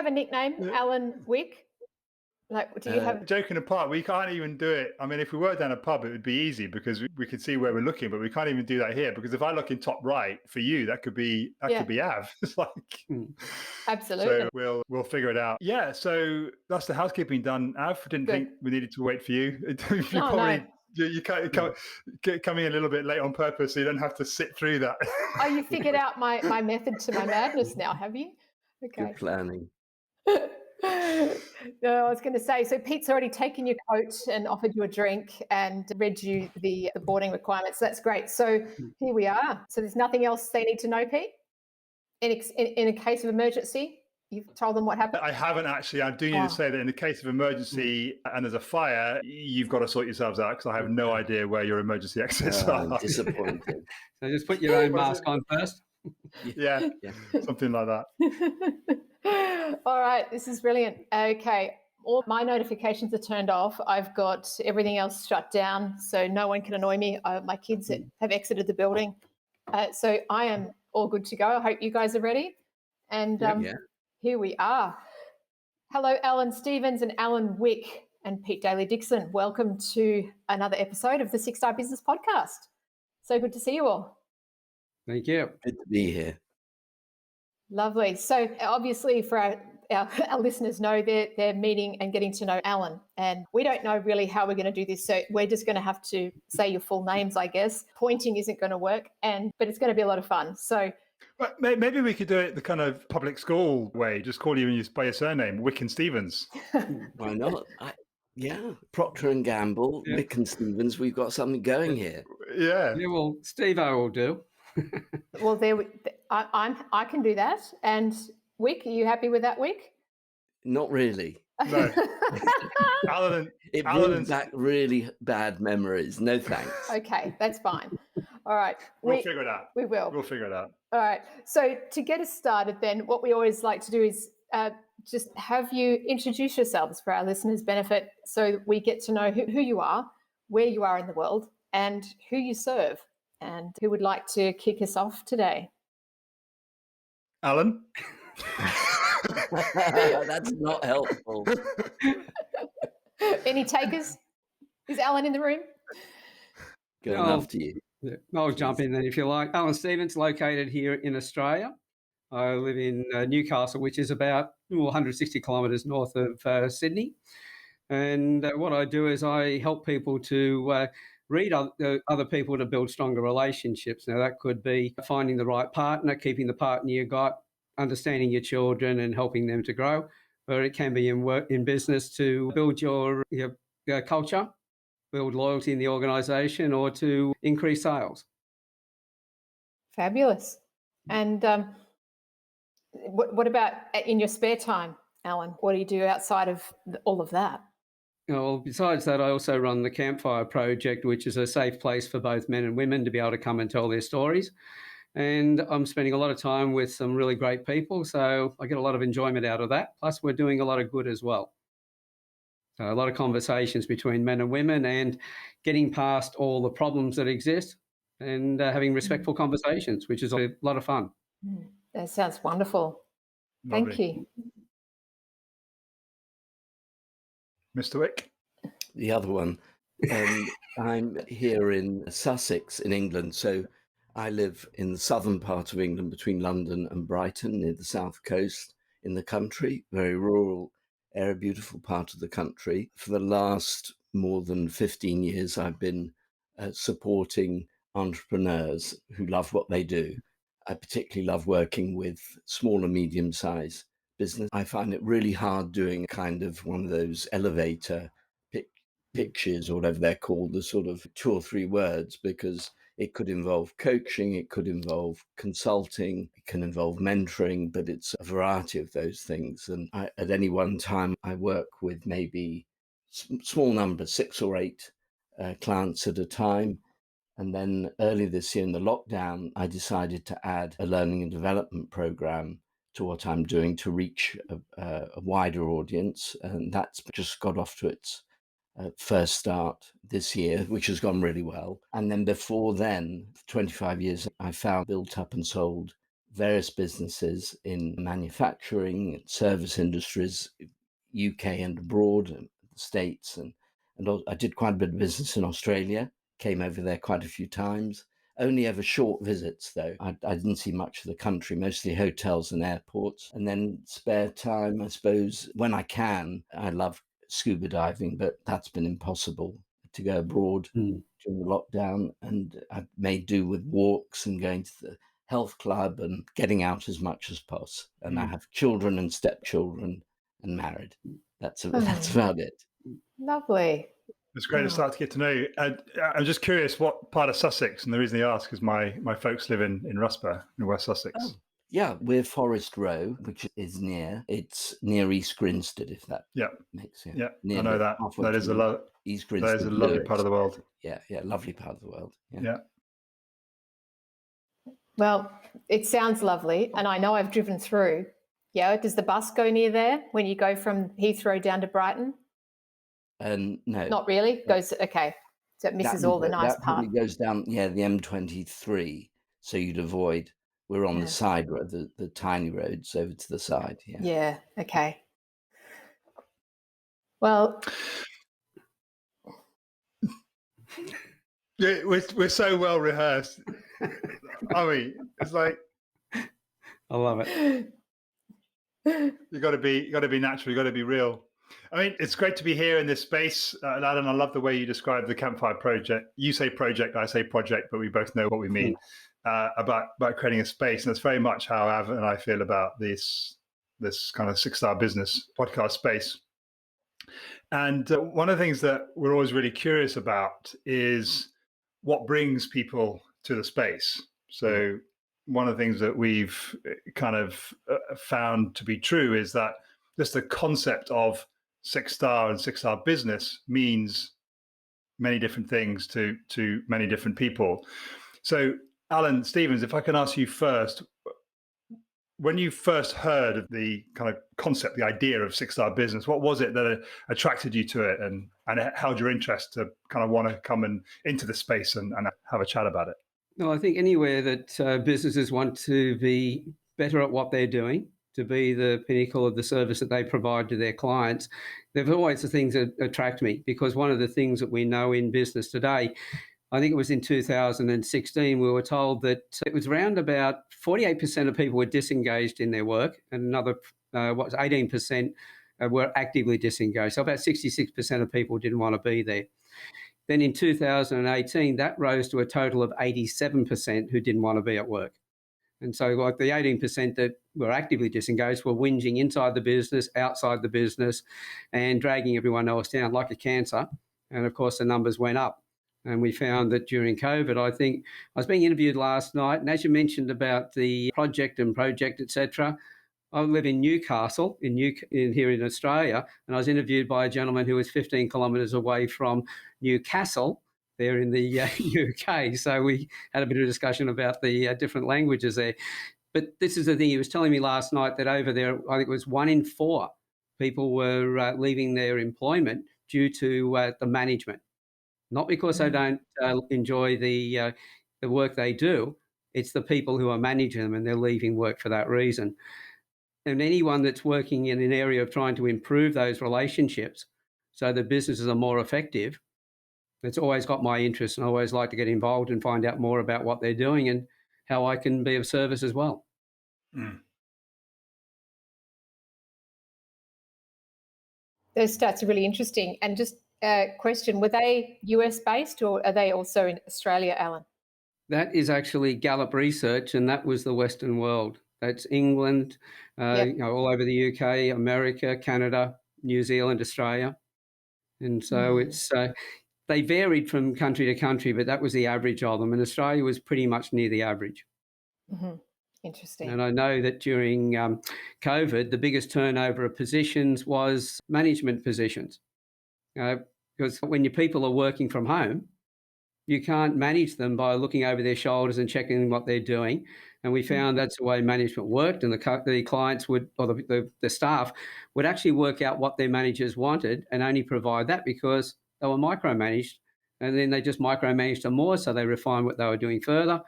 have a nickname, Alan Wick? Like, do you have? Joking apart, we can't even do it. I mean, if we were down a pub, it would be easy because we could see where we're looking, but we can't even do that here because if I look in top right for you, that could be Av. It's like, absolutely. So we'll figure it out. Yeah. So that's the housekeeping done. Av, didn't think we needed to wait for you. You coming a little bit late on purpose, so you don't have to sit through that. Oh, you figured out my method to my madness now, have you? Okay. Good planning. No, I was going to say, so Pete's already taken your coat and offered you a drink and read you the boarding requirements. That's great. So here we are. So there's nothing else they need to know, Pete? In a case of emergency, you've told them what happened? I haven't actually. I do need to say that in the case of emergency and there's a fire, you've got to sort yourselves out because I have no idea where your emergency exits are. Disappointing. So just put your own mask on first. Yeah, something like that. All right, this is brilliant. Okay, all my notifications are turned off. I've got everything else shut down, so no one can annoy me. My kids have exited the building. So I am all good to go. I hope you guys are ready. And here we are. Hello, Alan Stevens and Alan Wick and Pete Daly-Dixon. Welcome to another episode of the Six Star Business Podcast. So good to see you all. Thank you. Good to be here. Lovely. So obviously for our listeners know they're meeting and getting to know Alan, and we don't know really how we're going to do this. So we're just going to have to say your full names, I guess. Pointing isn't going to work, but it's going to be a lot of fun. So maybe we could do it the kind of public school way. Just call you by your surname, Wick and Stevens. Why not? Procter and Gamble, Wick and Stevens. We've got something going here. Yeah. Well, Steve-O will do. Well, I can do that. And Wick, are you happy with that, Wick? Not really. No. It brings back really bad memories. No thanks. Okay, that's fine. All right. We'll figure it out. We will. We'll figure it out. All right. So to get us started then, what we always like to do is just have you introduce yourselves for our listeners' benefit so we get to know who you are, where you are in the world, and who you serve. And who would like to kick us off today? Alan? That's not helpful. Any takers? Is Alan in the room? Going after you. I'll jump in then if you like. Alan Stevens, located here in Australia. I live in Newcastle, which is about 160 kilometres north of Sydney. And what I do is I help people to read other people to build stronger relationships. Now, that could be finding the right partner, keeping the partner you got, understanding your children and helping them to grow. Or it can be in business to build your culture, build loyalty in the organisation, or to increase sales. Fabulous. And what about in your spare time, Alan? What do you do outside of all of that? Well, besides that, I also run the Campfire Project, which is a safe place for both men and women to be able to come and tell their stories. And I'm spending a lot of time with some really great people, so I get a lot of enjoyment out of that. Plus, we're doing a lot of good as well. So a lot of conversations between men and women and getting past all the problems that exist and having respectful conversations, which is a lot of fun. That sounds wonderful. Thank you. Mr. Wick? The other one. I'm here in Sussex in England. So I live in the southern part of England between London and Brighton near the south coast in the country, very rural area, beautiful part of the country. For the last more than 15 years, I've been supporting entrepreneurs who love what they do. I particularly love working with small and medium-sized business. I find it really hard doing kind of one of those elevator pitches or whatever they're called, the sort of 2 or 3 words, because it could involve coaching, it could involve consulting, it can involve mentoring, but it's a variety of those things. And at any one time, I work with maybe small numbers, 6 or 8 clients at a time. And then early this year in the lockdown, I decided to add a learning and development program to what I'm doing to reach a wider audience. And that's just got off to its first start this year, which has gone really well. And then before then, for 25 years, I built up and sold various businesses in manufacturing and service industries, UK and abroad, and the States, and I did quite a bit of business in Australia, came over there quite a few times. Only ever short visits, though. I didn't see much of the country, mostly hotels and airports. And then spare time, I suppose, when I can, I love scuba diving, but that's been impossible to go abroad during the lockdown. And I've made do with walks and going to the health club and getting out as much as possible. And I have children and stepchildren and married. That's about it. Lovely. It's great to start to get to know you. I'm just curious what part of Sussex, and the reason I ask is my folks live in Rusper in West Sussex. Oh, yeah, we're Forest Row, which is near. It's near East Grinstead, if that makes sense. Yeah, I know that. That is East Grinstead. That is a lovely part of the world. Yeah, lovely part of the world. Yeah. Well, it sounds lovely, and I know I've driven through. Yeah, does the bus go near there when you go from Heathrow down to Brighton? No. Not really? Goes, okay. So it misses all the nice part. That goes down, the M23. So you'd avoid, we're on the side road, the tiny roads over to the side. Yeah, okay. Well. We're so well rehearsed. I mean, it's like, I love it. You got to be natural. You got to be real. I mean, it's great to be here in this space, Alan. I love the way you describe the Campfire Project. You say project, I say project, but we both know what we mean about creating a space, and that's very much how Av and I feel about this kind of 6-Star Business podcast space. And one of the things that we're always really curious about is what brings people to the space. So one of the things that we've kind of found to be true is that just the concept of 6-Star and 6-Star Business means many different things to many different people. So, Alan Stevens, if I can ask you first, when you first heard of the kind of concept, the idea of 6-Star Business, what was it that attracted you to it, and how'd your interest to kind of want to come into the space and have a chat about it? Well, I think anywhere that businesses want to be better at what they're doing, to be the pinnacle of the service that they provide to their clients, there's always the things that attract me, because one of the things that we know in business today, I think it was in 2016, we were told that it was around about 48% of people were disengaged in their work, and another 18% were actively disengaged. So about 66% of people didn't want to be there. Then in 2018, that rose to a total of 87% who didn't want to be at work. And so like the 18% that were actively disengaged were whinging inside the business, outside the business, and dragging everyone else down like a cancer. And of course, the numbers went up. And we found that during COVID, I think I was being interviewed last night, and as you mentioned about the project, etc., I live in Newcastle, here in Australia, and I was interviewed by a gentleman who was 15 kilometres away from Newcastle, there in the UK. So we had a bit of discussion about the different languages there. But this is the thing, he was telling me last night that over there, I think it was 1 in 4 people were leaving their employment due to the management. Not because they don't enjoy the work they do, it's the people who are managing them, and they're leaving work for that reason. And anyone that's working in an area of trying to improve those relationships so the businesses are more effective, it's always got my interest, and I always like to get involved and find out more about what they're doing and how I can be of service as well. Those stats are really interesting. And just a question, were they US based, or are they also in Australia, Alan? That is actually Gallup research, and that was the Western world. That's England, all over the UK, America, Canada, New Zealand, Australia. And so it's they varied from country to country, but that was the average of them. And Australia was pretty much near the average. Interesting. And I know that during COVID, the biggest turnover of positions was management positions. Because when your people are working from home, you can't manage them by looking over their shoulders and checking what they're doing. And we found that's the way management worked, and the clients would, or the staff would actually work out what their managers wanted and only provide that because they were micromanaged, and then they just micromanaged them more, so they refined what they were doing further.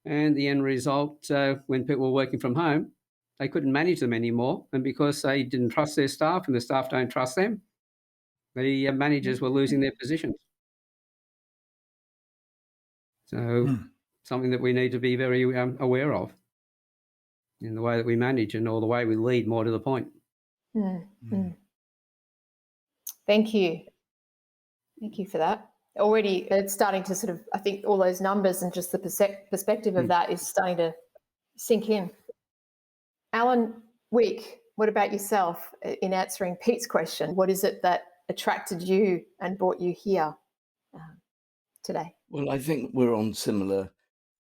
And the end result, when people were working from home, they couldn't manage them anymore. And because they didn't trust their staff and the staff don't trust them, the managers were losing their positions. So something that we need to be very aware of in the way that we manage and or the way we lead, more to the point. Thank you. Thank you for that. Already it's starting to sort of, I think all those numbers and just the perspective of that is starting to sink in. Alan, Wick, what about yourself in answering Pete's question? What is it that attracted you and brought you here today? Well, I think we're on similar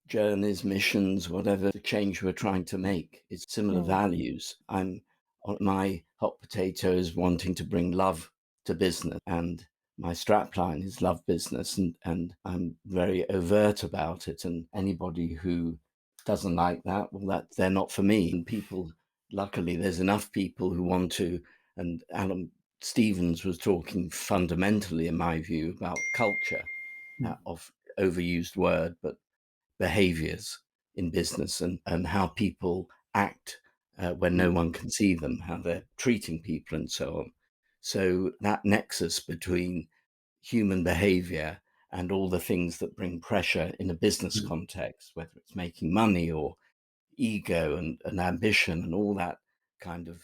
journeys, missions, whatever the change we're trying to make. It's similar values. I'm on my hot potato is wanting to bring love to business, and my strapline is love business, and I'm very overt about it. And anybody who doesn't like that, well, that they're not for me. And people, luckily, there's enough people who want to. And Alan Stevens was talking fundamentally, in my view, about culture, of overused word, but behaviors in business and how people act when no one can see them, how they're treating people and so on. So that nexus between human behavior and all the things that bring pressure in a business context, whether it's making money or ego and ambition and all that kind of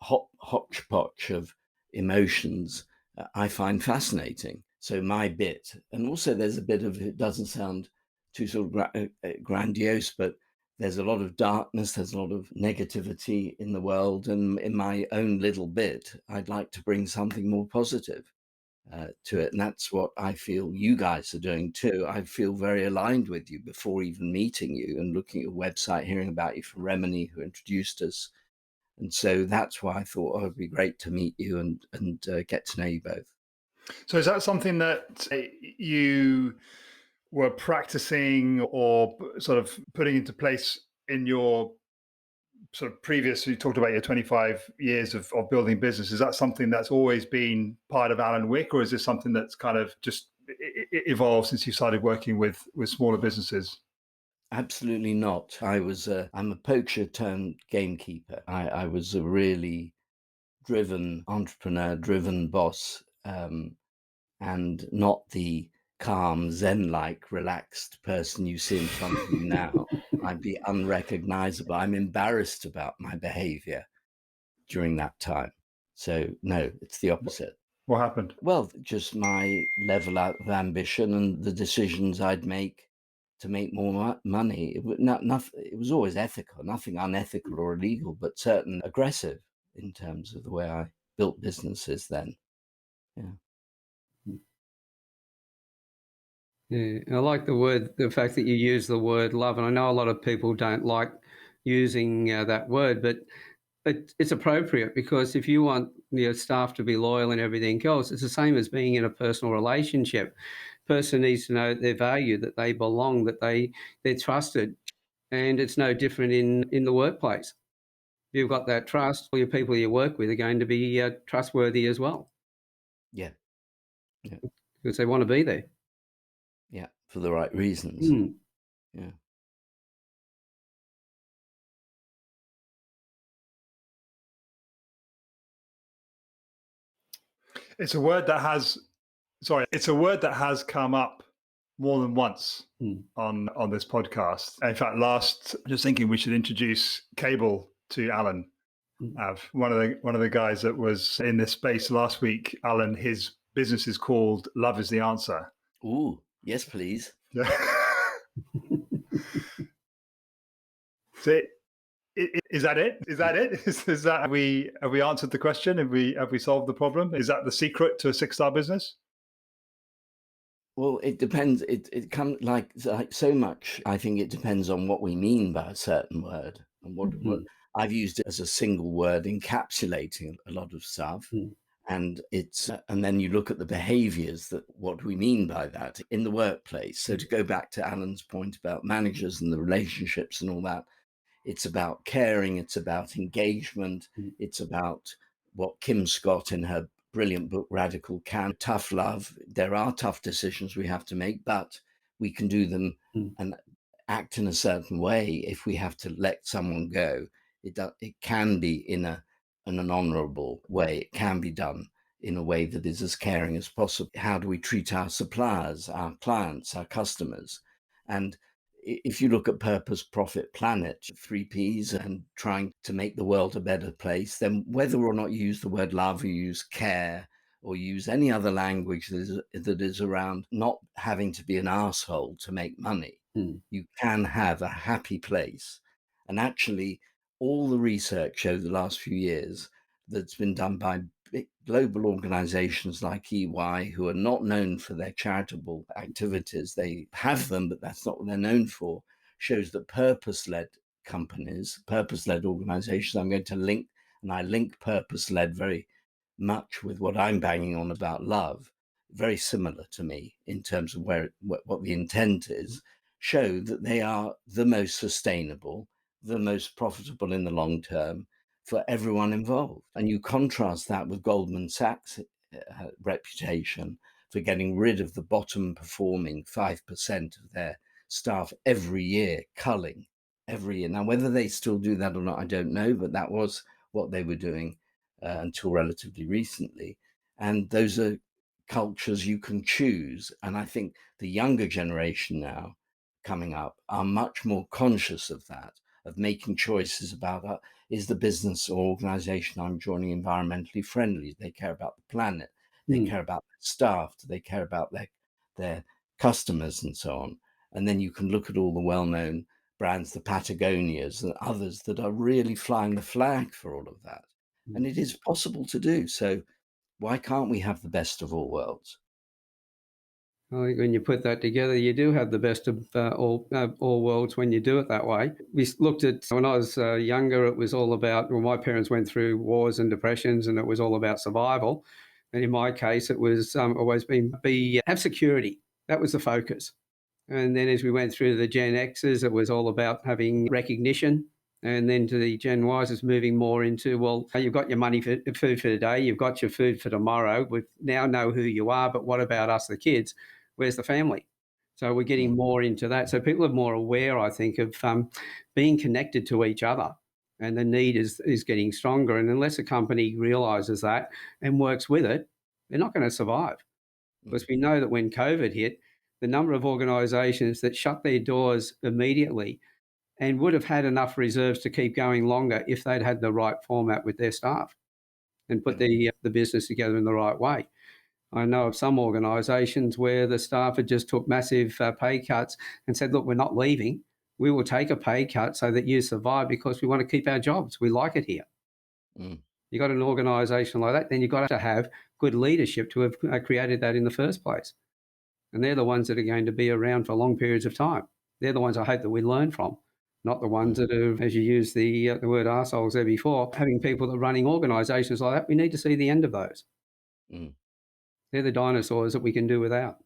hodgepodge of emotions, I find fascinating. So my bit, and also there's a bit of, it doesn't sound too sort of grandiose, but there's a lot of darkness, there's a lot of negativity in the world. And in my own little bit, I'd like to bring something more positive to it. And that's what I feel you guys are doing too. I feel very aligned with you before even meeting you and looking at your website, hearing about you from Remini, who introduced us. And so that's why I thought, it'd be great to meet you and get to know you both. So is that something that you were practicing or sort of putting into place in your sort of previous, you talked about your 25 years of building business. Is that something that's always been part of Alan Wick, or is this something that's kind of just evolved since you started working with smaller businesses? Absolutely not. I'm a poacher turned gamekeeper. I was a really driven entrepreneur, driven boss, and not the calm, Zen-like, relaxed person you see in front of you now. I'd be unrecognizable. I'm embarrassed about my behavior during that time. So no, it's the opposite. What happened? Well, just my level of ambition and the decisions I'd make to make more money. It was always ethical, nothing unethical or illegal, but certain aggressive in terms of the way I built businesses then. Yeah, I like the fact that you use the word love, and I know a lot of people don't like using that word, but it's appropriate, because if you want your staff to be loyal and everything else, it's the same as being in a personal relationship. Person needs to know their value, that they belong, that they're trusted, and it's no different in the workplace. If you've got that trust, all your people you work with are going to be trustworthy as well. Yeah, because they want to be there. Yeah, for the right reasons. Yeah. It's a word that has come up more than once on this podcast. In fact, just thinking we should introduce Cable to Alan. One of the guys that was in this space last week, Alan, his business is called Love is the Answer. Ooh, yes, please. Yeah. So is that it? Is that have we answered the question? Have we solved the problem? Is that the secret to a 6-star business? Well, it depends. It comes like so much. I think it depends on what we mean by a certain word, and what I've used it as a single word encapsulating a lot of stuff. And and then you look at the behaviors, that what do we mean by that in the workplace. So to go back to Alan's point about managers and the relationships and all that, it's about caring, it's about engagement, it's about what Kim Scott in her brilliant book, Radical Can, tough love. There are tough decisions we have to make, but we can do them and act in a certain way, if we have to let someone go, it can be in an honorable way. It can be done in a way that is as caring as possible. How do we treat our suppliers, our clients, our customers? And if you look at purpose, profit, planet, 3Ps, and trying to make the world a better place, then whether or not you use the word love or use care or use any other language that is around not having to be an asshole to make money, you can have a happy place. And actually, all the research over the last few years that's been done by big global organizations like EY, who are not known for their charitable activities, they have them, but that's not what they're known for, shows that purpose-led companies, purpose-led organizations, I'm going to link, and I link purpose-led very much with what I'm banging on about love, very similar to me in terms of what the intent is, show that they are the most sustainable, the most profitable in the long term for everyone involved. And you contrast that with Goldman Sachs' reputation for getting rid of the bottom performing 5% of their staff every year, culling every year. Now, whether they still do that or not, I don't know, but that was what they were doing until relatively recently. And those are cultures you can choose. And I think the younger generation now coming up are much more conscious of that, of making choices about is the business or organization I'm joining environmentally friendly? They care about the planet. They care about their staff. They care about their customers and so on. And then you can look at all the well-known brands, the Patagonias and others that are really flying the flag for all of that. And it is possible to do. So why can't we have the best of all worlds? I think when you put that together, you do have the best of all worlds when you do it that way. We looked at, when I was younger, it was all about, well, my parents went through wars and depressions and it was all about survival. And in my case, it was always been have security. That was the focus. And then as we went through the Gen X's, it was all about having recognition. And then to the Gen Ys, it's moving more into, well, you've got your money for food for today, you've got your food for tomorrow. We now know who you are, but what about us, the kids? Where's the family? So we're getting more into that. So people are more aware, I think, of being connected to each other. And the need is getting stronger. And unless a company realises that and works with it, they're not going to survive. Because we know that when COVID hit, the number of organisations that shut their doors immediately and would have had enough reserves to keep going longer if they'd had the right format with their staff and put the business together in the right way. I know of some organisations where the staff had just took massive pay cuts and said, look, we're not leaving. We will take a pay cut so that you survive because we want to keep our jobs. We like it here. You got an organisation like that, then you've got to have good leadership to have created that in the first place. And they're the ones that are going to be around for long periods of time. They're the ones I hope that we learn from, not the ones that are, as you used the word arseholes there before, having people that are running organisations like that. We need to see the end of those. They're the dinosaurs that we can do without.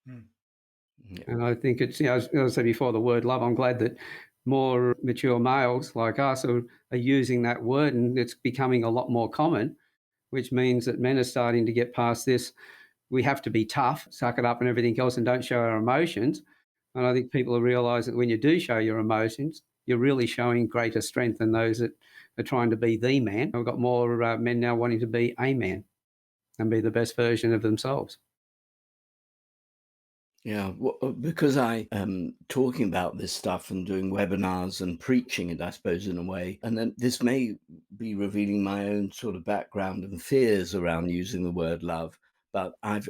And I think it's, as I said before, the word love, I'm glad that more mature males like us are using that word, and it's becoming a lot more common, which means that men are starting to get past this. We have to be tough, suck it up and everything else, and don't show our emotions. And I think people realise that when you do show your emotions, you're really showing greater strength than those that are trying to be the man. We've got more men now wanting to be a man and be the best version of themselves. Yeah, because I am talking about this stuff and doing webinars and preaching it, I suppose, in a way. And then this may be revealing my own sort of background and fears around using the word love. But I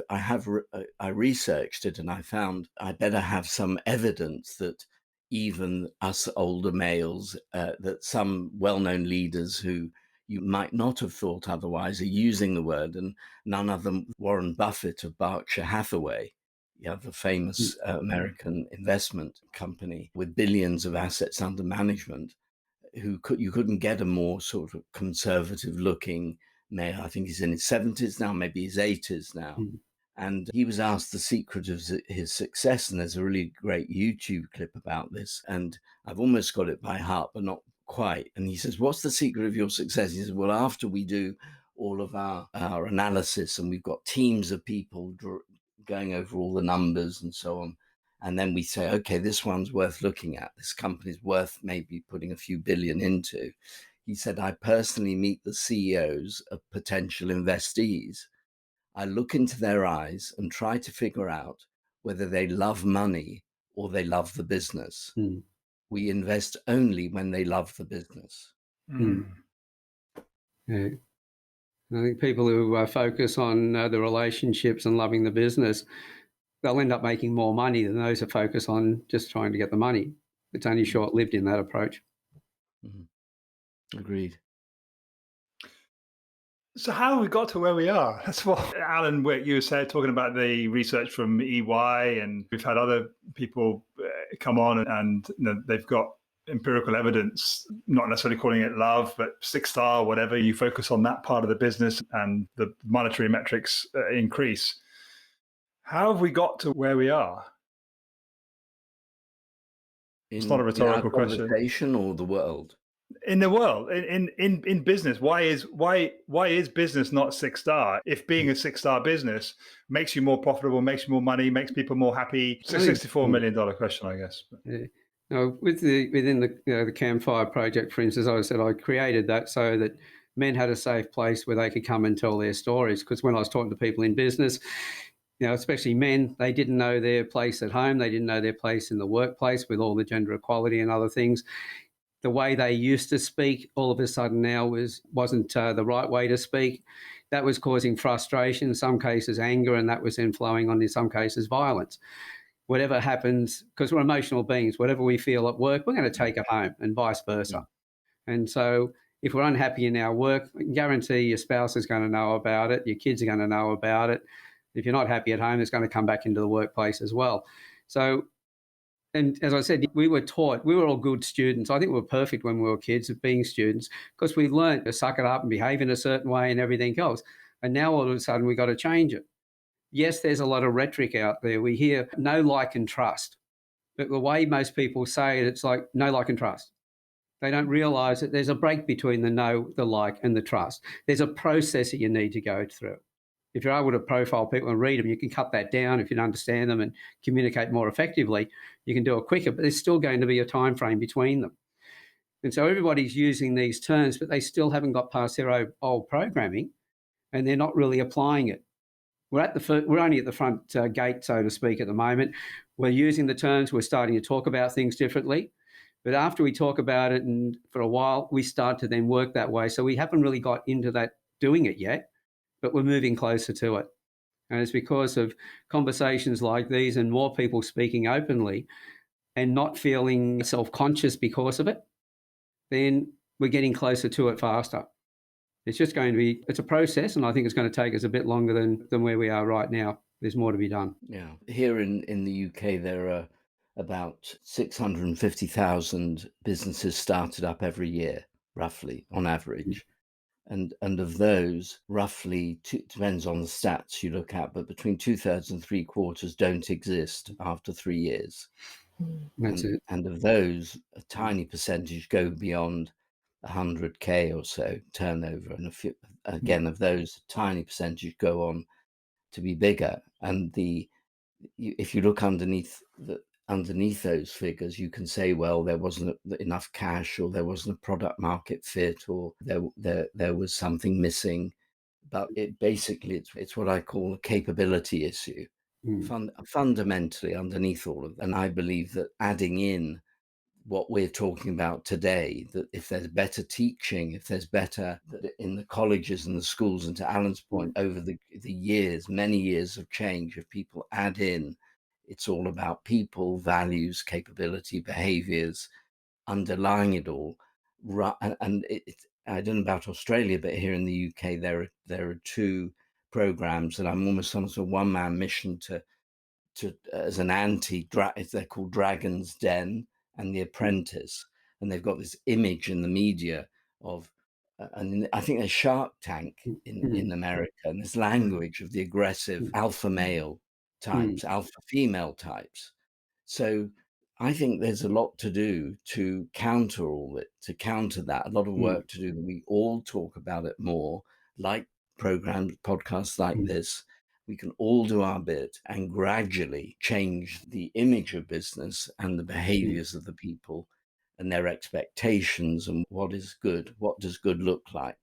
researched it and I found I better have some evidence that even us older males, that some well-known leaders who you might not have thought otherwise are using the word, and none of them Warren Buffett of Berkshire Hathaway, the famous American investment company with billions of assets under management, you couldn't get a more sort of conservative looking male. I think he's in his 70s now, maybe his 80s now. And he was asked the secret of his success. And there's a really great YouTube clip about this. And I've almost got it by heart, but not quite. And he says, what's the secret of your success? He says, well, after we do all of our analysis and we've got teams of people going over all the numbers and so on, And then we say, okay, this one's worth looking at. This company's worth maybe putting a few billion into. He said, I personally meet the CEOs of potential investees. I look into their eyes and try to figure out whether they love money or they love the business. Mm. We invest only when they love the business. Mm. Yeah. I think people who focus on the relationships and loving the business, they'll end up making more money than those who focus on just trying to get the money. It's only short-lived in that approach. Mm-hmm. Agreed. So how have we got to where we are? That's what Alan Wick, you said, talking about the research from EY, and we've had other people come on and they've got empirical evidence, not necessarily calling it love, but 6-star, whatever. You focus on that part of the business and the monetary metrics increase. How have we got to where we are? It's not a rhetorical question. Conversation or the world? In the world, in business, why is business not 6-star? If being a 6-star business makes you more profitable, makes you more money, makes people more happy, it's a $64 million question, I guess. Yeah. Now, within the Campfire project, for instance, I said I created that so that men had a safe place where they could come and tell their stories. Because when I was talking to people in business, especially men, they didn't know their place at home, they didn't know their place in the workplace with all the gender equality and other things. The way they used to speak all of a sudden now wasn't the right way to speak. That was causing frustration, in some cases anger, and that was then flowing on, in some cases, violence. Whatever happens, because we're emotional beings, whatever we feel at work, we're going to take it home, and vice versa. And so if we're unhappy in our work, I can guarantee your spouse is going to know about it, your kids are going to know about it. If you're not happy at home, it's going to come back into the workplace as well. So, and as I said, we were taught, we were all good students. I think we were perfect when we were kids at being students because we learned to suck it up and behave in a certain way and everything else. And now all of a sudden we've got to change it. Yes, there's a lot of rhetoric out there. We hear know, like, and trust. But the way most people say it, it's like know, like, and trust. They don't realise that there's a break between the know, the like, and the trust. There's a process that you need to go through. If you're able to profile people and read them, you can cut that down. If you understand them and communicate more effectively, you can do it quicker, but there's still going to be a time frame between them. And so everybody's using these terms, but they still haven't got past their old programming and they're not really applying it. We're only at the front gate, so to speak, at the moment. We're using the terms. We're starting to talk about things differently. But after we talk about it and for a while, we start to then work that way. So we haven't really got into that doing it yet, but we're moving closer to it. And it's because of conversations like these and more people speaking openly and not feeling self-conscious because of it, then we're getting closer to it faster. It's just going to be, it's a process, and I think it's going to take us a bit longer than where we are right now. There's more to be done. Yeah. Here in the UK, there are about 650,000 businesses started up every year, roughly, on average. And of those, roughly, depends on the stats you look at, but between 2/3 and 3/4 don't exist after 3 years. That's it. And of those, a tiny percentage go beyond 100K or so turnover. And of those, a tiny percentage go on to be bigger. And if you look underneath those figures, you can say, well, there wasn't enough cash, or there wasn't a product market fit, or there was something missing. But it's what I call a capability issue. Fundamentally underneath all of that. And I believe that adding in what we're talking about today, that if there's better teaching, if there's better in the colleges and the schools, and to Alan's point, over the years, many years of change, if people add in, it's all about people, values, capability, behaviors, underlying it all. And I don't know about Australia, but here in the UK, there are two programs that I'm almost on a one-man mission to as an they're called Dragon's Den and The Apprentice, and they've got this image in the media of, and I think there's Shark Tank in America, and this language of the aggressive alpha male types, alpha female types. So I think there's a lot to do to counter that, a lot of work to do. We all talk about it more, like programs, podcasts like this, we can all do our bit and gradually change the image of business and the behaviors of the people and their expectations and what is good, what does good look like,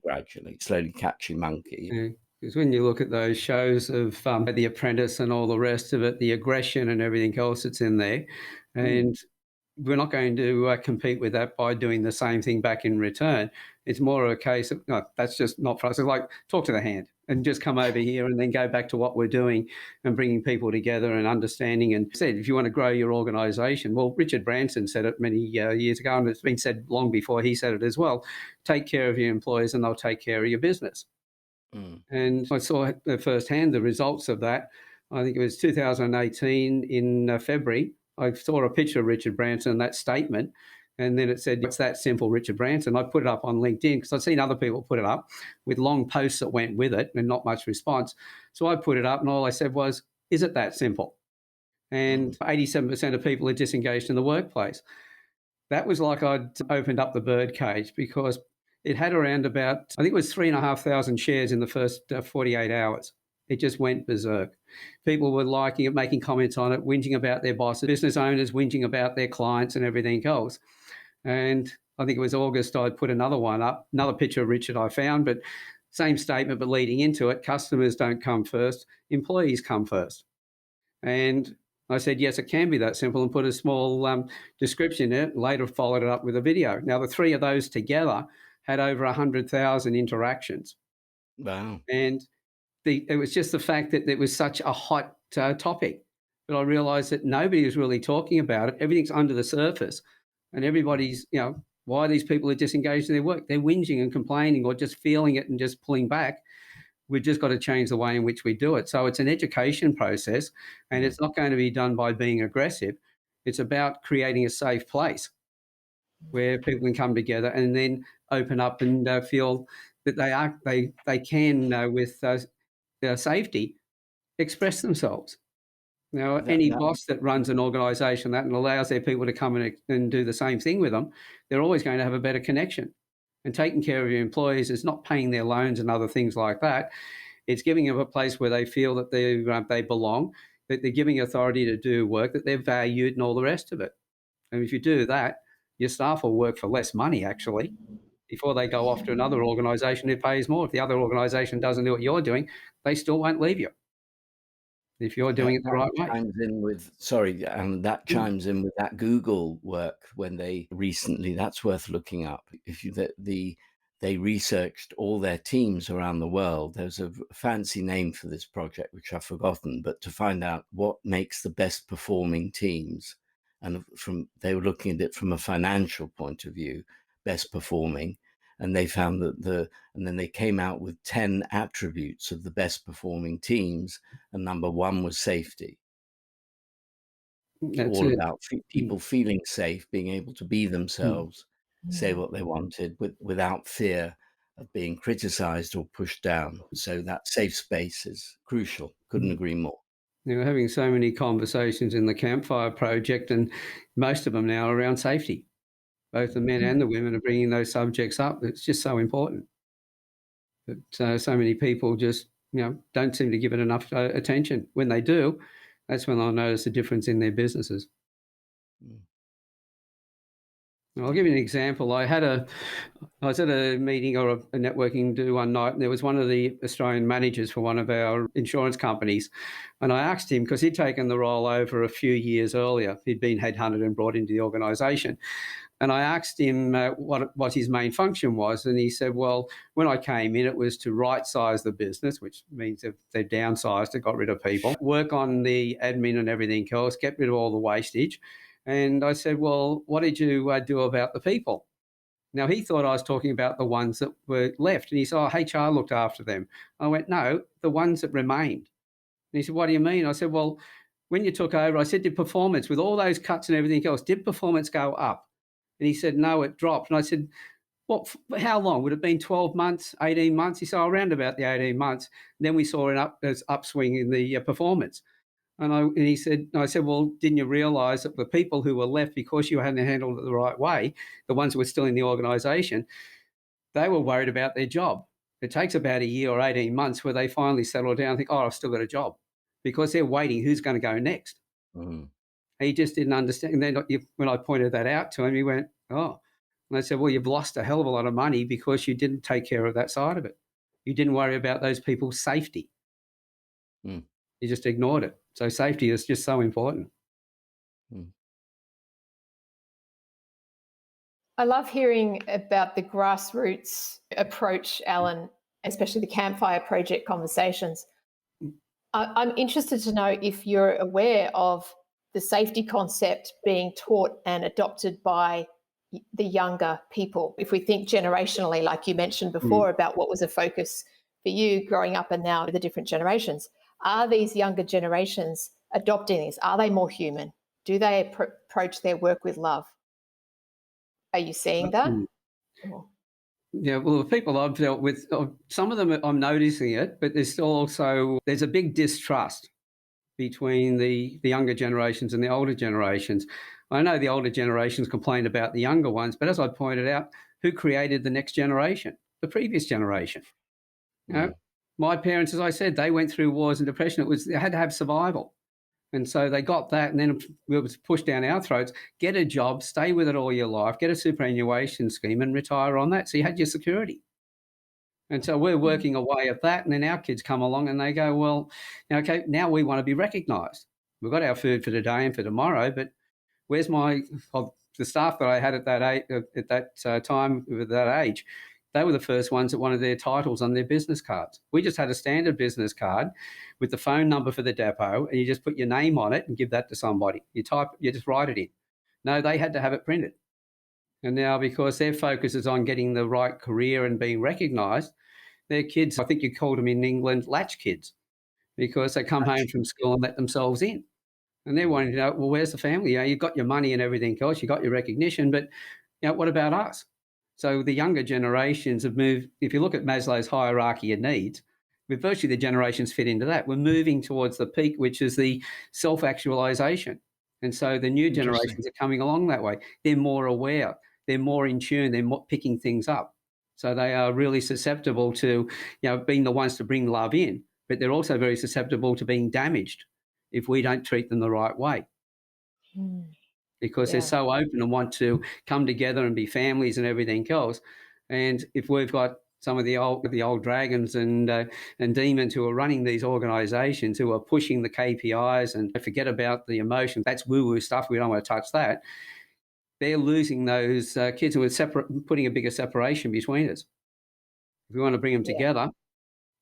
gradually, slowly catching monkey. Yeah. Because when you look at those shows of The Apprentice and all the rest of it, the aggression and everything else that's in there, and we're not going to compete with that by doing the same thing back in return. It's more of a case of, no, that's just not for us. It's like, talk to the hand and just come over here and then go back to what we're doing and bringing people together and understanding. And said, if you want to grow your organisation, well, Richard Branson said it many years ago, and it's been said long before he said it as well, take care of your employees and they'll take care of your business. And I saw firsthand the results of that. I think it was 2018 in February. I saw a picture of Richard Branson, that statement, and then it said, it's that simple, Richard Branson. I put it up on LinkedIn because I've seen other people put it up with long posts that went with it and not much response. So I put it up and all I said was, is it that simple? And 87% of people are disengaged in the workplace. That was like I'd opened up the birdcage because it had around about, I think it was 3,500 shares in the first 48 hours. It just went berserk. People were liking it, making comments on it, whinging about their bosses, business owners whinging about their clients and everything else. And I think it was August, I put another one up, another picture of Richard I found, but same statement, but leading into it, customers don't come first, employees come first. And I said, yes, it can be that simple, and put a small description in it, later followed it up with a video. Now, the three of those together had over 100,000 interactions. Wow. And it was just the fact that it was such a hot topic that I realised that nobody was really talking about it. Everything's under the surface, and everybody's, why these people are disengaged in their work. They're whinging and complaining or just feeling it and just pulling back. We've just got to change the way in which we do it. So it's an education process, and it's not going to be done by being aggressive. It's about creating a safe place where people can come together and then open up and feel that they can with safety, express themselves. Now, any boss that runs an organisation that and allows their people to come in and do the same thing with them, they're always going to have a better connection. And taking care of your employees is not paying their loans and other things like that. It's giving them a place where they feel that they belong, that they're giving authority to do work, that they're valued and all the rest of it. And if you do that, your staff will work for less money, actually, before they go off to another organisation who pays more. If the other organisation doesn't do what you're doing, they still won't leave you if you're doing it the right way. That chimes in with that Google work when they recently, that's worth looking up. They researched all their teams around the world. There's a fancy name for this project, which I've forgotten, but to find out what makes the best performing teams. And they were looking at it from a financial point of view, best performing. And they found that and then they came out with 10 attributes of the best performing teams. And number one was safety. That's all it. about people feeling safe, being able to be themselves, say what they wanted without fear of being criticized or pushed down. So that safe space is crucial. Couldn't agree more. We're having so many conversations in the Campfire Project, and most of them now are around safety. Both the men and the women are bringing those subjects up. It's just so important. But so many people just, don't seem to give it enough attention. When they do, that's when they'll notice a difference in their businesses. I'll give you an example. I was at a meeting or a networking do one night, and there was one of the Australian managers for one of our insurance companies. And I asked him, because he'd taken the role over a few years earlier. He'd been headhunted and brought into the organisation. And I asked him what his main function was. And he said, well, when I came in, it was to right-size the business, which means if they've downsized it, got rid of people, work on the admin and everything else, get rid of all the wastage. And I said, well, what did you do about the people? Now, he thought I was talking about the ones that were left. And he said, oh, HR looked after them. I went, no, the ones that remained. And he said, what do you mean? I said, well, when you took over, I said, did performance, with all those cuts and everything else, did performance go up? And he said, no, it dropped. And I said, what? How long? Would it have been 12 months, 18 months? He said, around about the 18 months. And then we saw an upswing in the performance. And I said, well, didn't you realise that the people who were left because you hadn't handled it the right way, the ones who were still in the organisation, they were worried about their job. It takes about a year or 18 months where they finally settle down and think, oh, I've still got a job, because they're waiting who's going to go next. Mm. He just didn't understand. And then when I pointed that out to him, he went, oh. And I said, well, you've lost a hell of a lot of money because you didn't take care of that side of it. You didn't worry about those people's safety. Mm. You just ignored it. So safety is just so important. Mm. I love hearing about the grassroots approach, Alan, especially the campfire project conversations. I'm interested to know if you're aware of the safety concept being taught and adopted by the younger people. If we think generationally, like you mentioned before, about what was a focus for you growing up and now the different generations, are these younger generations adopting this? Are they more human? Do they approach their work with love? Are you seeing that? Yeah, well, the people I've dealt with, some of them I'm noticing it, but there's a big distrust between the younger generations and the older generations. I know the older generations complain about the younger ones, but as I pointed out, who created the next generation? The previous generation. You know, my parents, as I said, they went through wars and depression. They had to have survival. And so they got that, and then it was pushed down our throats. Get a job, stay with it all your life, get a superannuation scheme and retire on that. So you had your security. And so we're working away at that, and then our kids come along and they go, well, okay, now we want to be recognised. We've got our food for today and for tomorrow, but where's the staff that I had at that time, at that age, they were the first ones that wanted their titles on their business cards. We just had a standard business card with the phone number for the depot, and you just put your name on it and give that to somebody. You just write it in. No, they had to have it printed. And now, because their focus is on getting the right career and being recognised, their kids, I think you called them in England, latch kids, because they come home from school and let themselves in. And they're wanting to know, well, where's the family? You've got your money and everything else, you've got your recognition, but what about us? So the younger generations have moved. If you look at Maslow's hierarchy of needs, with virtually the generations fit into that. We're moving towards the peak, which is the self-actualization. And so the new generations are coming along that way. They're more aware. They're more in tune. They're more picking things up. So they are really susceptible to, being the ones to bring love in, but they're also very susceptible to being damaged if we don't treat them the right way. Because they're so open and want to come together and be families and everything else. And if we've got some of the old dragons and demons who are running these organisations, who are pushing the KPIs and forget about the emotion, that's woo-woo stuff, we don't want to touch that. They're losing those kids who are putting a bigger separation between us. If we want to bring them together,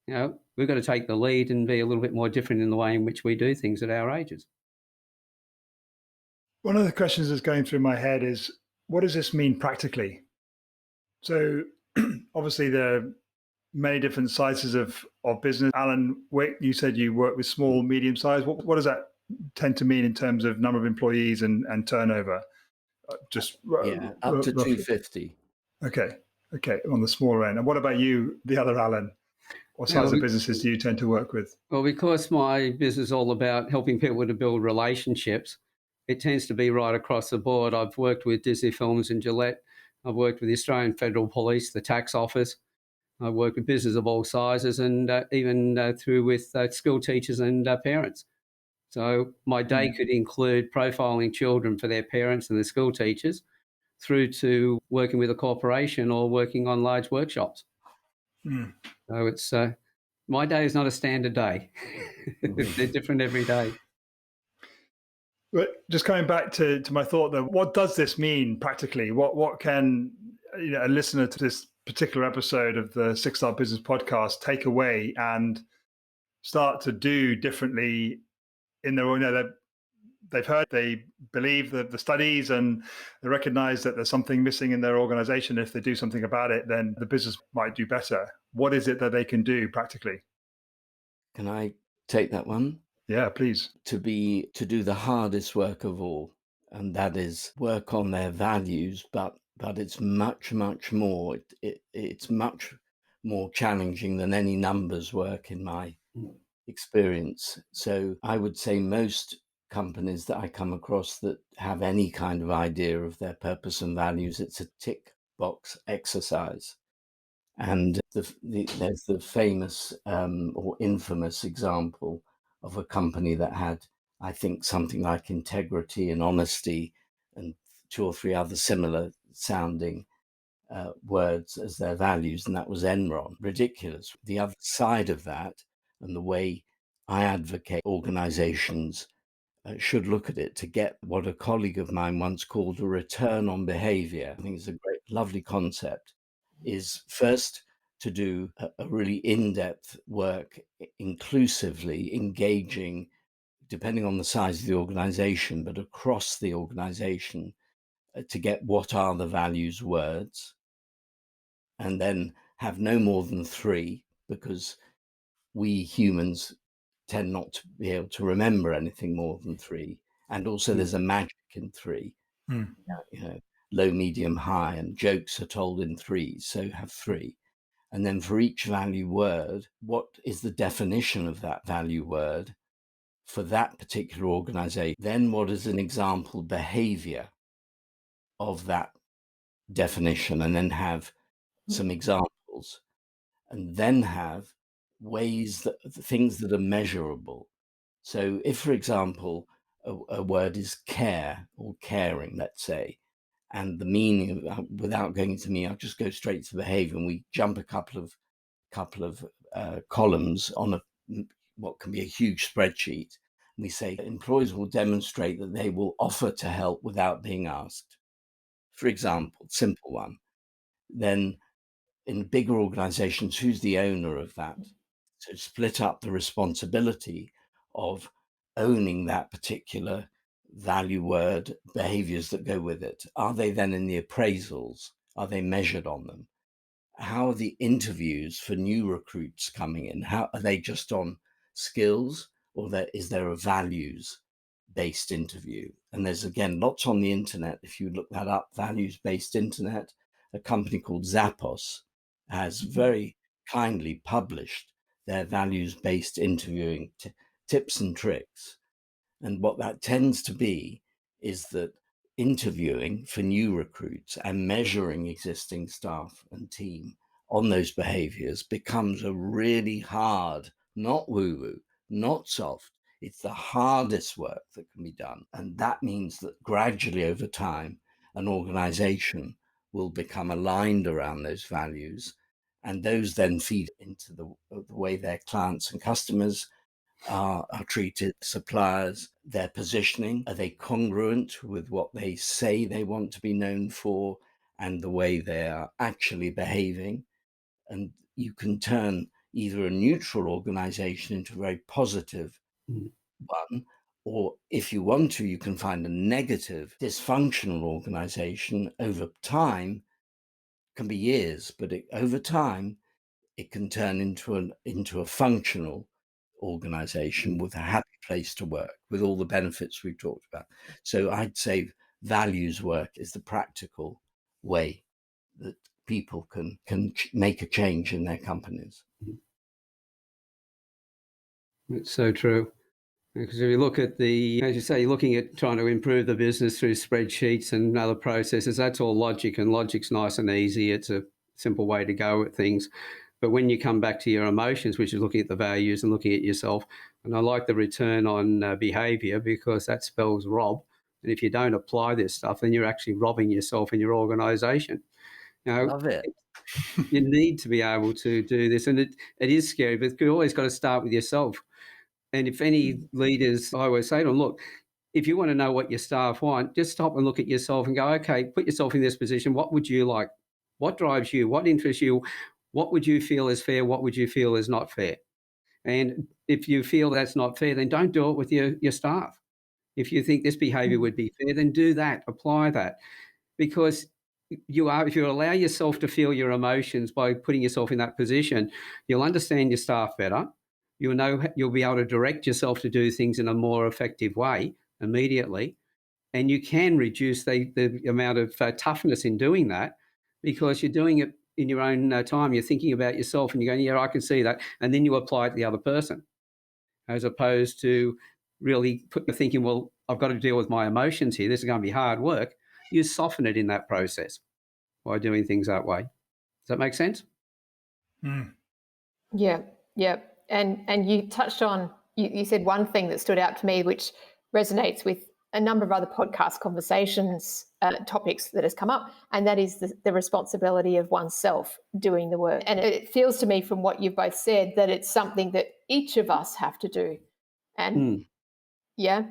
we've got to take the lead and be a little bit more different in the way in which we do things at our ages. One of the questions that's going through my head is, what does this mean practically? So obviously there are many different sizes of business. Alan, Wick, you said you work with small, medium size. What does that tend to mean in terms of number of employees and turnover? Up to 250. Okay, on the smaller end. And what about you, the other Alan? What size of businesses do you tend to work with? Well, because my business is all about helping people to build relationships, it tends to be right across the board. I've worked with Disney Films and Gillette. I've worked with the Australian Federal Police, the tax office. I've worked with business of all sizes, and even through with school teachers and parents. So my day could include profiling children for their parents and the school teachers, through to working with a corporation or working on large workshops. So it's my day is not a standard day. They're different every day. But just coming back to my thought, though, what does this mean practically? What can a listener to this particular episode of the Six Star Business Podcast take away and start to do differently in their own? They've heard, they believe the studies, and they recognize that there's something missing in their organization. If they do something about it, then the business might do better. What is it that they can do practically? Can I take that one? Yeah, please. To do the hardest work of all, and that is work on their values, but it's much more. It's much more challenging than any numbers work in my experience. So I would say most companies that I come across that have any kind of idea of their purpose and values, it's a tick box exercise. And there's the famous or infamous example of a company that had, I think, something like integrity and honesty and 2 or 3 other similar sounding words as their values, and that was Enron. Ridiculous. The other side of that, and the way I advocate organizations should look at it to get what a colleague of mine once called a return on behavior. I think it's a great, lovely concept, is first to do a really in-depth work, inclusively engaging, depending on the size of the organization, but across the organization, to get what are the values words, and then have no more than 3, because we humans tend not to be able to remember anything more than 3. And also there's a magic in 3, you know, low, medium, high, and jokes are told in 3s. So have 3. And then for each value word, what is the definition of that value word for that particular organization? Then what is an example behavior of that definition? And then have some examples, and then have ways that things that are measurable. So if, for example, a word is care or caring, let's say, and the meaning of, without going into meaning, I'll just go straight to behavior, and we jump a couple of columns on what can be a huge spreadsheet. And we say employees will demonstrate that they will offer to help without being asked. For example, simple one. Then in bigger organizations, who's the owner of that? So split up the responsibility of owning that particular value word, behaviors that go with it. Are they then in the appraisals? Are they measured on them? How are the interviews for new recruits coming in? How are they just on skills, or is there a values based interview? And there's, again, lots on the internet. If you look that up, values based internet, a company called Zappos has very kindly published their values-based interviewing tips and tricks. And what that tends to be is that interviewing for new recruits and measuring existing staff and team on those behaviors becomes a really hard, not woo-woo, not soft. It's the hardest work that can be done. And that means that gradually over time, an organization will become aligned around those values, and those then feed into the way their clients and customers are treated, suppliers, their positioning. Are they congruent with what they say they want to be known for and the way they are actually behaving? And you can turn either a neutral organization into a very positive one, or if you want to, you can find a negative, dysfunctional organization over time. Can be years, but over time, it can turn into a functional organization with a happy place to work, with all the benefits we've talked about. So I'd say values work is the practical way that people can make a change in their companies. It's so true. Because if you look at as you say, you're looking at trying to improve the business through spreadsheets and other processes, that's all logic, and logic's nice and easy. It's a simple way to go at things. But when you come back to your emotions, which is looking at the values and looking at yourself, and I like the return on behavior, because that spells rob. And if you don't apply this stuff, then you're actually robbing yourself and your organization. Now, Love it. you need to be able to do this. And it is scary, but you've always got to start with yourself. And if any leaders, I always say to them, look, if you want to know what your staff want, just stop and look at yourself and go, okay, put yourself in this position. What would you like? What drives you? What interests you? What would you feel is fair? What would you feel is not fair? And if you feel that's not fair, then don't do it with your staff. If you think this behavior would be fair, then do that, apply that. Because if you allow yourself to feel your emotions by putting yourself in that position, you'll understand your staff better. You'll be able to direct yourself to do things in a more effective way immediately. And you can reduce the amount of toughness in doing that, because you're doing it in your own time. You're thinking about yourself and you're going, yeah, I can see that. And then you apply it to the other person, as opposed to really thinking, well, I've got to deal with my emotions here. This is going to be hard work. You soften it in that process by doing things that way. Does that make sense? Mm. Yeah, yeah. And you touched on, you said one thing that stood out to me, which resonates with a number of other podcast conversations, topics that has come up, and that is the responsibility of oneself doing the work. And it feels to me from what you've both said that it's something that each of us have to do. And yeah,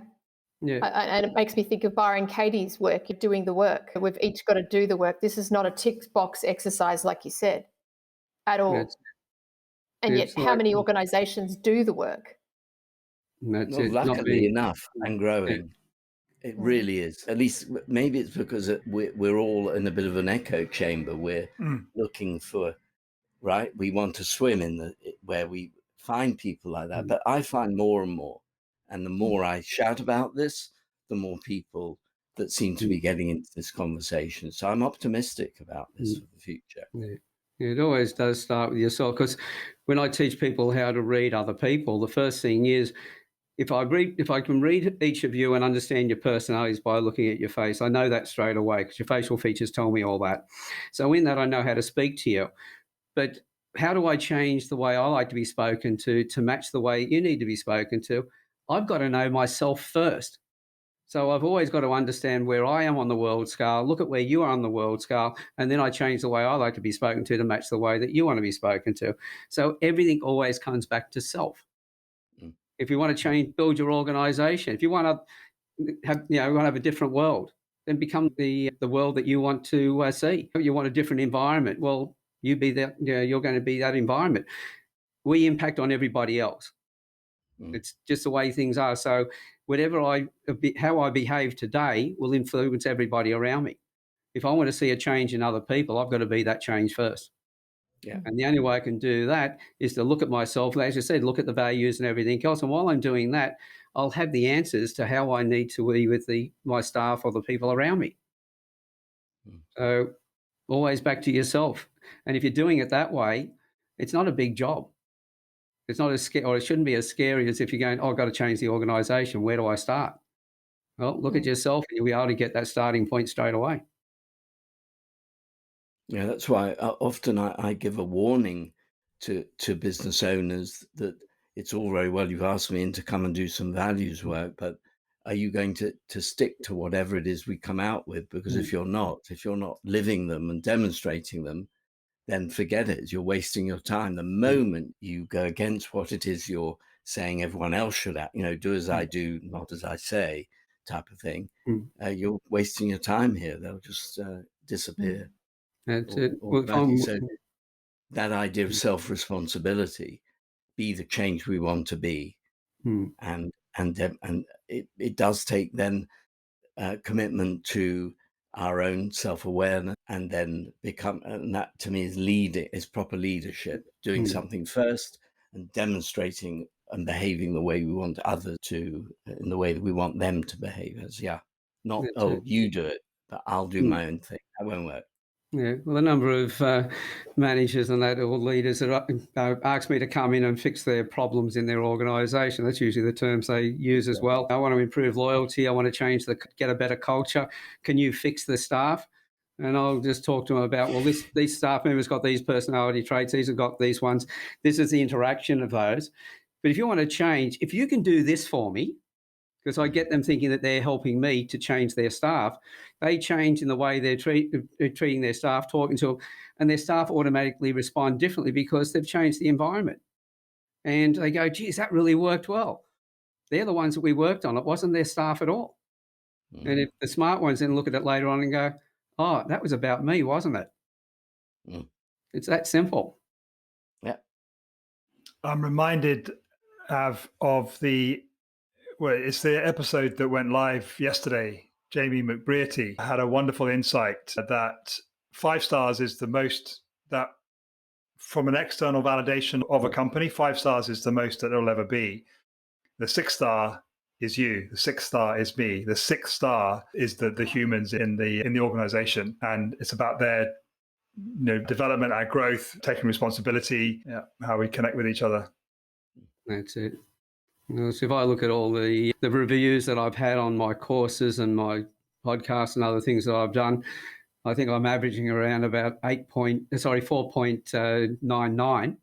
and it makes me think of Byron Katie's work, doing the work. We've each got to do the work. This is not a tick box exercise, like you said, at all. And yet, how many organisations do the work? Well, luckily enough, and growing. It really is. At least maybe it's because we're all in a bit of an echo chamber. We're looking for, right? We want to swim in where we find people like that. But I find more and more, and the more I shout about this, the more people that seem to be getting into this conversation. So I'm optimistic about this for the future. It always does start with yourself, because when I teach people how to read other people, the first thing is, if I can read each of you and understand your personalities by looking at your face, I know that straight away because your facial features tell me all that. So in that, I know how to speak to you. But how do I change the way I like to be spoken to match the way you need to be spoken to? I've got to know myself first. So I've always got to understand where I am on the world scale, look at where you are on the world scale, and then I change the way I like to be spoken to match the way that you want to be spoken to. So everything always comes back to self. If you want to change, build your organisation. If you want to have a different world, then become the world that you want to see. You want a different environment. Well, you be that. You're going to be that environment. We impact on everybody else. It's just the way things are. So how I behave today will influence everybody around me. If I want to see a change in other people, I've got to be that change first. Yeah. And the only way I can do that is to look at myself, as you said, look at the values and everything else. And while I'm doing that, I'll have the answers to how I need to be with my staff or the people around me. So always back to yourself. And if you're doing it that way, it's not a big job. It's not as scary, or it shouldn't be as scary as if you're going, I've got to change the organisation. Where do I start? Well, look at yourself and you'll be able to get that starting point straight away. Yeah, that's why often I give a warning to business owners that it's all very well, you've asked me in to come and do some values work, but are you going to stick to whatever it is we come out with? Because if you're not living them and demonstrating them, then forget it. You're wasting your time. The moment you go against what it is you're saying everyone else should do as I do, not as I say, type of thing, you're wasting your time here. They'll just disappear. That's it. So that idea of self-responsibility, be the change we want to be, and it does take then commitment to our own self-awareness, and then and that to me is proper leadership, doing something first and demonstrating and behaving the way we want others to, in the way that we want them to behave as. Not you do it, but I'll do my own thing. That won't work. Yeah, well, a number of managers and that, or leaders that ask me to come in and fix their problems in their organisation. That's usually the terms they use as well. I want to improve loyalty. I want to get a better culture. Can you fix the staff? And I'll just talk to them about, well, these staff members got these personality traits. These have got these ones. This is the interaction of those. But if you want to change, if you can do this for me, because I get them thinking that they're helping me to change their staff. They change in the way they're treating their staff, talking to them, and their staff automatically respond differently because they've changed the environment. And they go, geez, that really worked well. They're the ones that we worked on. It wasn't their staff at all. And if the smart ones then look at it later on and go, oh, that was about me, wasn't it? It's that simple. Yeah. I'm reminded of it's the episode that went live yesterday. Jamie McBrearty had a wonderful insight that 5 stars is the most, that from an external validation of a company, 5 stars is the most that it'll ever be. The 6th star is you. The 6th star is me. The 6th star is the humans in the organization, and it's about their development, our growth, taking responsibility, how we connect with each other. That's it. So if I look at all the reviews that I've had on my courses and my podcasts and other things that I've done, I think I'm averaging around about 4.99.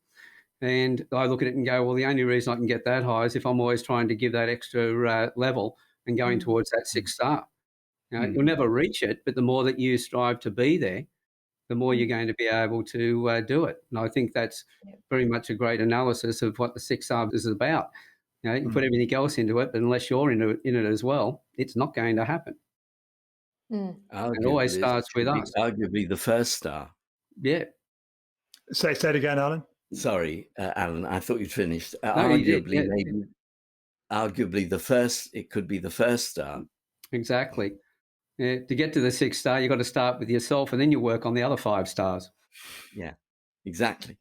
And I look at it and go, well, the only reason I can get that high is if I'm always trying to give that extra level and going towards that 6-star. You'll never reach it, but the more that you strive to be there, the more you're going to be able to do it. And I think that's very much a great analysis of what the 6-star is about. You can put everything else into it, but unless you're in it as well, it's not going to happen. It always starts with us. Arguably the first star. Yeah. Say it again, Alan. Sorry, Alan, I thought you'd finished. No, you did, Arguably, maybe, arguably it could be the first star. Exactly. Yeah, to get to the 6-star, you've got to start with yourself and then you work on the other 5 stars. Yeah, exactly.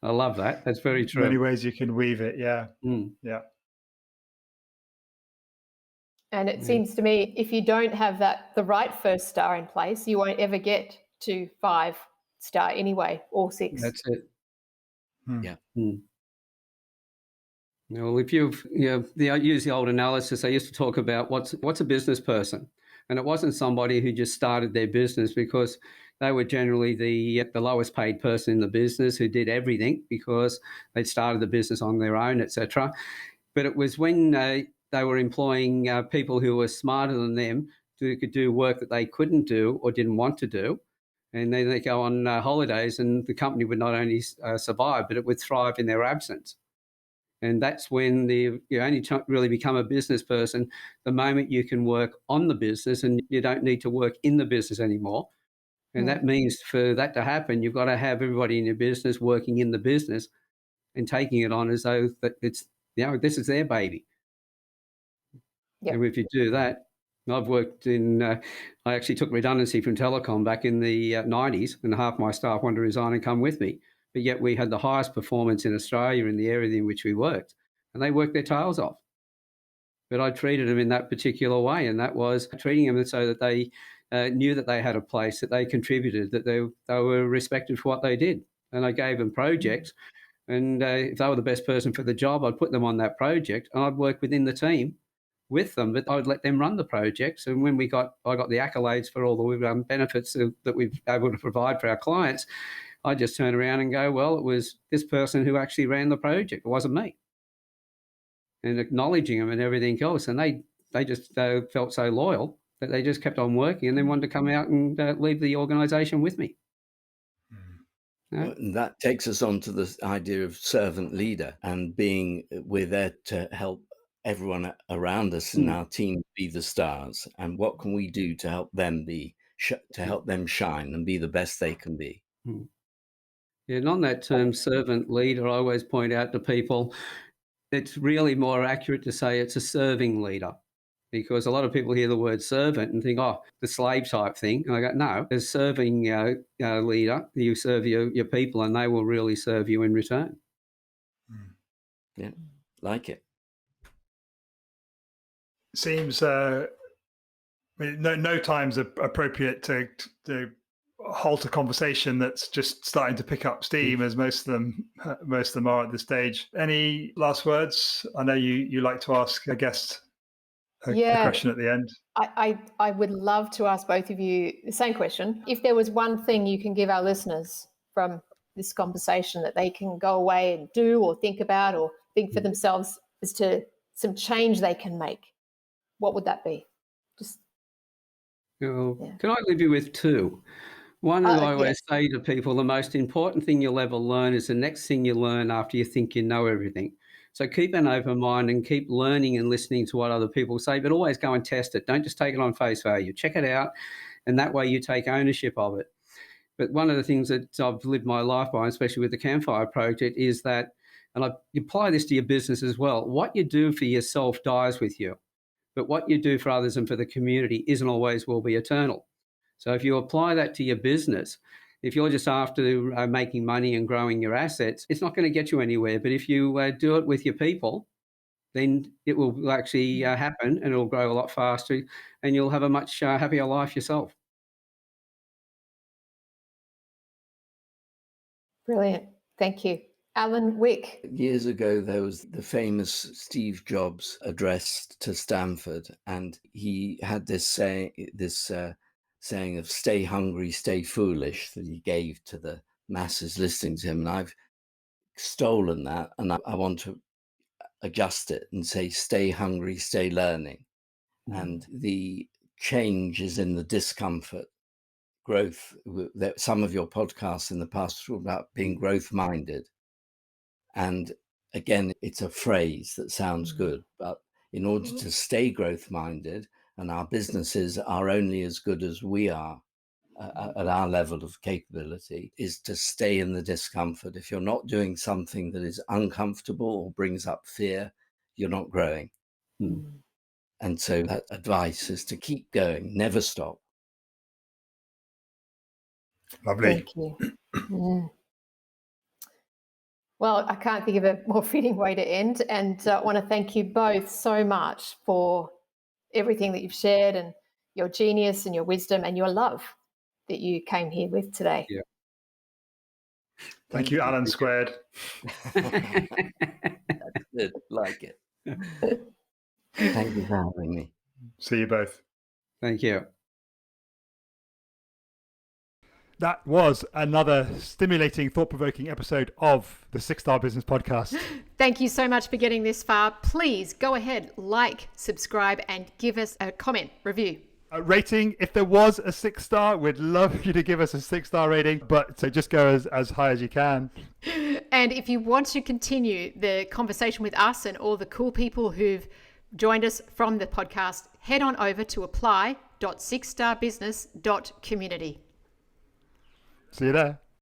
I love that. That's very true. Many ways you can weave it. Yeah. Yeah. And it seems to me, if you don't have the right first star in place, you won't ever get to 5-star anyway, or 6. That's it. Yeah. Well, if I use the old analysis, I used to talk about what's a business person, and it wasn't somebody who just started their business, because they were generally the lowest paid person in the business who did everything because they'd started the business on their own, etc. But it was when they were employing people who were smarter than them, who could do work that they couldn't do or didn't want to do. And then they go on holidays and the company would not only survive, but it would thrive in their absence. And that's when you only really become a business person the moment you can work on the business and you don't need to work in the business anymore. And that means for that to happen, you've got to have everybody in your business working in the business and taking it on as though that it's, this is their baby. Yep. And if you do that, I've worked I actually took redundancy from telecom back in the 90s, and half my staff wanted to resign and come with me. But yet we had the highest performance in Australia in the area in which we worked, and they worked their tails off. But I treated them in that particular way, and that was treating them so that they knew that they had a place, that they contributed, that they were respected for what they did. And I gave them projects, and if they were the best person for the job, I'd put them on that project, and I'd work within the team with them, but I'd let them run the projects. And when I got the accolades for all the benefits that we've been able to provide for our clients, I just turn around and go, well, it was this person who actually ran the project. It wasn't me. And acknowledging them and everything else. And they just felt so loyal that they just kept on working and then wanted to come out and leave the organisation with me. Well, and that takes us on to the idea of servant leader, and we're there to help everyone around us in our team be the stars. And what can we do to help them help them shine and be the best they can be? Yeah, and on that term, servant leader, I always point out to people, it's really more accurate to say it's a serving leader, because a lot of people hear the word servant and think, oh, the slave type thing. And I go, no, as serving leader, you serve your people and they will really serve you in return. Yeah, like it. Seems no time's appropriate to halt a conversation that's just starting to pick up steam, as most of them are at this stage. Any last words? I know you like to ask a guest a question at the end. I would love to ask both of you the same question. If there was one thing you can give our listeners from this conversation that they can go away and do or think about or think for themselves as to some change they can make, what would that be? Can I leave you with two? One, I always say to people, the most important thing you'll ever learn is the next thing you learn after you think you know everything. So keep an open mind and keep learning and listening to what other people say, but always go and test it. Don't just take it on face value. Check it out, and that way you take ownership of it. But one of the things that I've lived my life by, especially with the Campfire Project, is that, and I apply this to your business as well, what you do for yourself dies with you, but what you do for others and for the community isn't always will be eternal. So if you apply that to your business, if you're just after making money and growing your assets, it's not going to get you anywhere. But if you do it with your people, then it will actually happen, and it'll grow a lot faster, and you'll have a much happier life yourself. Brilliant. Thank you. Alan, Wick. Years ago, there was the famous Steve Jobs address to Stanford, and he had this saying of stay hungry, stay foolish that he gave to the masses listening to him. And I've stolen that, and I want to adjust it and say stay hungry, stay learning. And the change is in the discomfort. Growth, that some of your podcasts in the past were about being growth minded. And again, it's a phrase that sounds good, but in order to stay growth minded, and our businesses are only as good as we are at our level of capability, is to stay in the discomfort. If you're not doing something that is uncomfortable or brings up fear, you're not growing. And so that advice is to keep going, never stop. Lovely. Thank you. Well, I can't think of a more fitting way to end. And I want to thank you both so much for everything that you've shared and your genius and your wisdom and your love that you came here with today. Yeah. Thank you, Alan Squared. That's good. Like it. Thank you for having me. See you both. Thank you. That was another stimulating, thought-provoking episode of the 6-Star Business Podcast. Thank you so much for getting this far. Please go ahead, like, subscribe, and give us a comment, review. A rating, if there was a 6-star, we'd love you to give us a 6-star rating, but so just go as high as you can. And if you want to continue the conversation with us and all the cool people who've joined us from the podcast, head on over to apply.6starbusiness.community. See you there.